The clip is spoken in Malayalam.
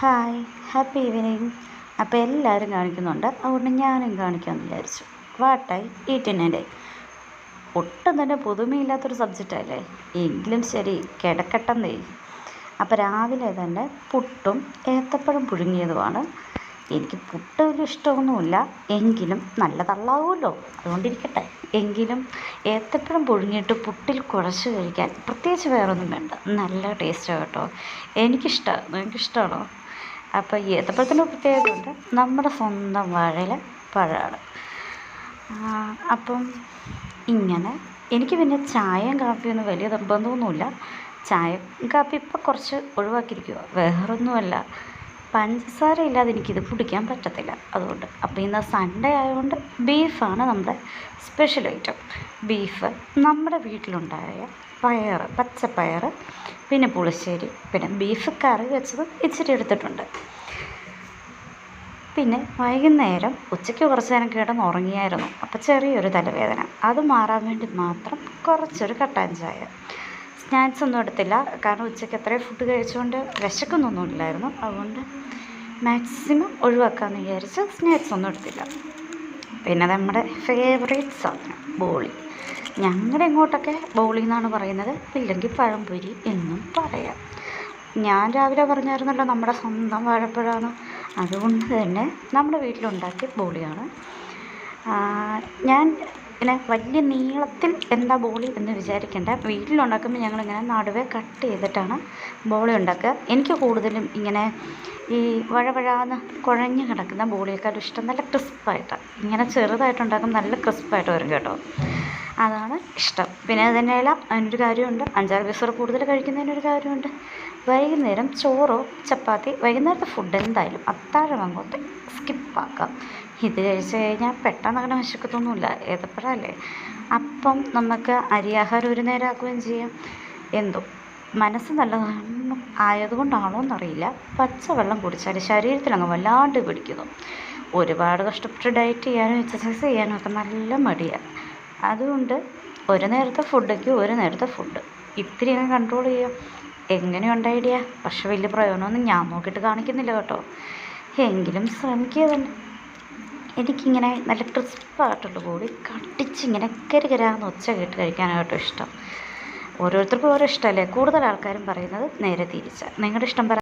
Hi, happy evening. അപ്പോൾ എല്ലാവരും കാണിക്കുന്നുണ്ട്, അതുകൊണ്ട് ഞാനും കാണിക്കാമെന്ന് വിചാരിച്ചു. വാട്ടായി ഈറ്റിനെ ഒട്ടും തന്നെ പുതുമയില്ലാത്തൊരു സബ്ജക്റ്റല്ലേ, എങ്കിലും ശരി കിടക്കട്ടെന്നേ. അപ്പോൾ രാവിലെ തന്നെ പുട്ടും ഏത്തപ്പഴം പുഴുങ്ങിയതുമാണ്. എനിക്ക് പുട്ട് വലിയ ഇഷ്ടമൊന്നുമില്ല, എങ്കിലും നല്ലതള്ളാവുമല്ലോ, അതുകൊണ്ടിരിക്കട്ടെ. എങ്കിലും ഏത്തപ്പഴം പുഴുങ്ങിയിട്ട് പുട്ടിൽ കുഴച്ച് കഴിക്കാൻ പ്രത്യേകിച്ച് വേറൊന്നും വേണ്ട, നല്ല ടേസ്റ്റാണ് കേട്ടോ. എനിക്കിഷ്ടമാണോ? അപ്പോൾ ഈ ഏത്തപ്പഴത്തിൻ്റെ പ്രത്യേകതയുണ്ട്, നമ്മുടെ സ്വന്തം വാഴയിലെ പഴമാണ്. അപ്പം ഇങ്ങനെ എനിക്ക് പിന്നെ ചായയും കാപ്പിയൊന്നും വലിയ നിർബന്ധമൊന്നുമില്ല. ചായ കാപ്പി ഇപ്പം കുറച്ച് ഒഴിവാക്കിയിരിക്കുക, വേറൊന്നുമല്ല, പഞ്ചസാര ഇല്ലാതെ എനിക്കിത് കുടിക്കാൻ പറ്റത്തില്ല, അതുകൊണ്ട്. അപ്പോൾ ഇന്ന് സൺഡേ ആയതുകൊണ്ട് ബീഫാണ് നമ്മുടെ സ്പെഷ്യൽ ഐറ്റം. ബീഫ്, നമ്മുടെ വീട്ടിലുണ്ടായ പയർ, പച്ചപ്പയർ, പിന്നെ പുളിശ്ശേരി, പിന്നെ ബീഫ് കറി വെച്ചത് ഇച്ചിരി എടുത്തിട്ടുണ്ട്. പിന്നെ വൈകുന്നേരം ഉച്ചയ്ക്ക് കുറച്ച് നേരം കിടന്ന് ഉറങ്ങിയായിരുന്നു, അപ്പോൾ ചെറിയൊരു തലവേദന, അത് മാറാൻ വേണ്ടി മാത്രം കുറച്ചൊരു കട്ടൻ ചായ. സ്നാക്സ് ഒന്നും എടുത്തില്ല, കാരണം ഉച്ചയ്ക്ക് അത്രയും ഫുഡ് കഴിച്ചുകൊണ്ട് വിശക്കുന്നൊന്നുമില്ലായിരുന്നു, അതുകൊണ്ട് മാക്സിമം ഒഴിവാക്കാമെന്ന് വിചാരിച്ച് സ്നാക്സ് ഒന്നും എടുത്തില്ല. പിന്നെ നമ്മുടെ ഫേവറേറ്റ് സാധനം ബോളി. ഞങ്ങളുടെ ഇങ്ങോട്ടൊക്കെ ബോളി എന്നാണ് പറയുന്നത്, ഇല്ലെങ്കിൽ പഴംപൊരി എന്നും പറയാം. ഞാൻ രാവിലെ പറഞ്ഞായിരുന്നല്ലോ നമ്മുടെ സ്വന്തം വാഴപ്പഴമാണ്, അതുകൊണ്ട് തന്നെ നമ്മുടെ വീട്ടിലുണ്ടാക്കിയ ബോളിയാണ്. ഞാൻ പിന്നെ വലിയ നീളത്തിൽ എന്താ ബോളി എന്ന് വിചാരിക്കേണ്ട, വീട്ടിലുണ്ടാക്കുമ്പോൾ ഞങ്ങളിങ്ങനെ നടുവേ കട്ട് ചെയ്തിട്ടാണ് ബോളി ഉണ്ടാക്കുക. എനിക്ക് കൂടുതലും ഇങ്ങനെ ഈ വഴവഴാന്ന് കുഴഞ്ഞ് കിടക്കുന്ന ബോളിയേക്കാളും ഇഷ്ടം നല്ല ക്രിസ്പായിട്ട്, ഇങ്ങനെ ചെറുതായിട്ടുണ്ടാക്കുമ്പോൾ നല്ല ക്രിസ്പായിട്ട് വരും കേട്ടോ, അതാണ് ഇഷ്ടം. പിന്നെ അത് തന്നെയല്ല, അതിനൊരു കാര്യമുണ്ട്, 5-6 പീസ് കൂടുതൽ കഴിക്കുന്നതിനൊരു കാര്യമുണ്ട്. വൈകുന്നേരം ചോറോ ചപ്പാത്തി, വൈകുന്നേരത്തെ ഫുഡ് എന്തായാലും അത്താഴം അങ്ങോട്ട് സ്കിപ്പാക്കാം. ഇത് കഴിച്ച് കഴിഞ്ഞാൽ പെട്ടെന്ന് അങ്ങനെ വിശക്കത്തൊന്നുമില്ല, ഏത്തപ്പഴമല്ലേ. അപ്പം നമുക്ക് അരിയാഹാരം ഒരു നേരം ആക്കുകയും ചെയ്യാം. എന്തോ മനസ്സ് നല്ലതാണ് ആയതുകൊണ്ടാണോ എന്നറിയില്ല, പച്ചവെള്ളം കുടിച്ചാൽ ശരീരത്തിലങ്ങ് വല്ലാണ്ട് പിടിക്കുന്നു. ഒരുപാട് കഷ്ടപ്പെട്ട് ഡയറ്റ് ചെയ്യാനും എക്സസൈസ് ചെയ്യാനും ഒക്കെ നല്ല മടിയാണ്. അതുകൊണ്ട് ഒരു നേരത്തെ ഫുഡെങ്കിൽ ഒരു നേരത്തെ ഫുഡ് ഇത്തിരി അങ്ങ് കൺട്രോൾ ചെയ്യാം. എങ്ങനെയുണ്ട് ഐഡിയ? പക്ഷെ വലിയ പ്രയോജനമൊന്നും ഞാൻ നോക്കിയിട്ട് കാണിക്കുന്നില്ല കേട്ടോ, എങ്കിലും ശ്രമിക്കുക തന്നെ. എനിക്കിങ്ങനെ നല്ല ക്രിസ്പായിട്ടുള്ള ബോളി കട്ടിച്ചിങ്ങനെ കരുകരാന്ന് ഒച്ച കേട്ട് കഴിക്കാനായിട്ടോ ഇഷ്ടം. ഓരോരുത്തർക്കും ഓരോ ഇഷ്ടമല്ലേ, കൂടുതൽ ആൾക്കാരും പറയുന്നത് നേരെ തിരിച്ചാണ്. നിങ്ങളുടെ ഇഷ്ടം പറ.